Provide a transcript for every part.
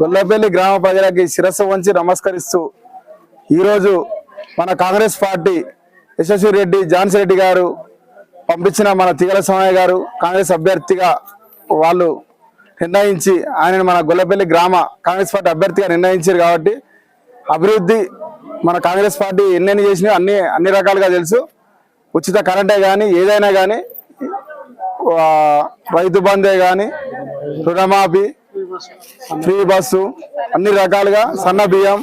గొల్లపల్లి గ్రామ ప్రజలకి శిరస్సు వంచి నమస్కరిస్తూ ఈరోజు మన కాంగ్రెస్ పార్టీ యశస్వి రెడ్డి ఝాన్సీ రెడ్డి గారు పంపించిన మన తిగల సోమయ్య గారు కాంగ్రెస్ అభ్యర్థిగా వాళ్ళు నిర్ణయించి ఆయన మన గొల్లపల్లి గ్రామ కాంగ్రెస్ పార్టీ అభ్యర్థిగా నిర్ణయించారు కాబట్టి అభివృద్ధి మన కాంగ్రెస్ పార్టీ ఎన్నెన్ని చేసినా అన్ని రకాలుగా తెలుసు. ఉచిత కరెంటే కానీ ఏదైనా కానీ రైతు బంధే కానీ రుణమాఫీ ఫ్రీ బస్సు అన్ని రకాలుగా సన్న బియ్యం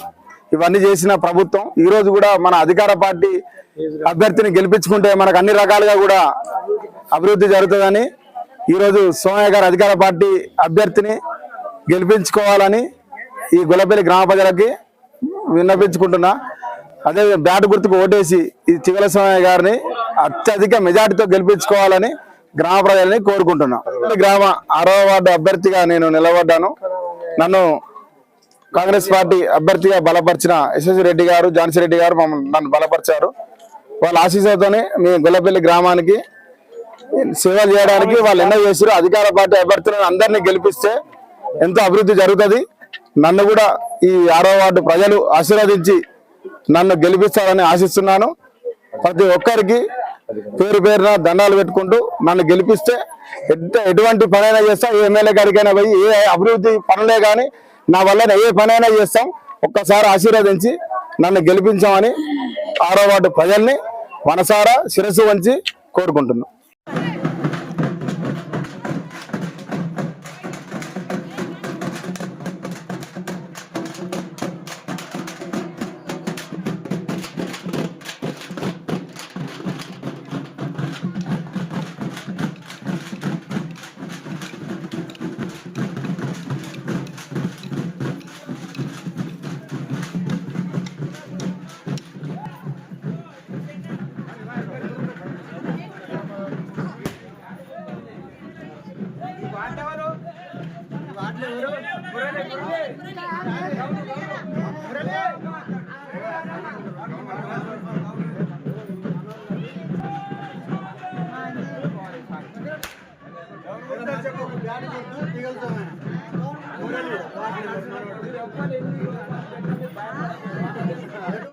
ఇవన్నీ చేసిన ప్రభుత్వం ఈరోజు కూడా మన అధికార పార్టీ అభ్యర్థిని గెలిపించుకుంటే మనకు అన్ని రకాలుగా కూడా అభివృద్ధి జరుగుతుందని ఈరోజు సోమయ్య గారు అధికార పార్టీ అభ్యర్థిని గెలిపించుకోవాలని ఈ గొల్లపల్లి గ్రామ ప్రజలకి విన్నపించుకుంటున్నా. అదే బ్యాట్ గుర్తుకు ఓటేసి ఈ తిగల సోమయ్య గారిని అత్యధిక మెజార్టీతో గెలిపించుకోవాలని గ్రామ ప్రజల్ని కోరుకుంటున్నా. గ్రామ 6వ వార్డు అభ్యర్థిగా నేను నిలబడ్డాను. నన్ను కాంగ్రెస్ పార్టీ అభ్యర్థిగా బలపరిచిన యశస్వి రెడ్డి గారు ఝాన్సీ రెడ్డి గారు నన్ను బలపరిచారు. వాళ్ళ ఆశీస్సులతోనే మీ గొల్లపల్లి గ్రామానికి సేవ చేయడానికి వాళ్ళు ఎన్నో చేశారు. అధికార పార్టీ అభ్యర్థులను అందరినీ గెలిపిస్తే ఎంతో అభివృద్ధి జరుగుతుంది. నన్ను కూడా ఈ 6వ వార్డు ప్రజలు ఆశీర్వదించి నన్ను గెలిపిస్తారని ఆశిస్తున్నాను. ప్రతి ఒక్కరికి పేరు పేరున దండాలు పెట్టుకుంటూ నన్ను గెలిపిస్తే ఎటువంటి పనైనా చేస్తాం. ఏ ఎమ్మెల్యే గారికైనా పోయి ఏ అభివృద్ధి పనులే కానీ నా వల్ల ఏ పనైనా చేస్తాం. ఒక్కసారి ఆశీర్వదించి నన్ను గెలిపించామని 6వ వార్డు ప్రజల్ని మనసారా శిరస్సు వంచి కోరుకుంటున్నాం. చెప్పు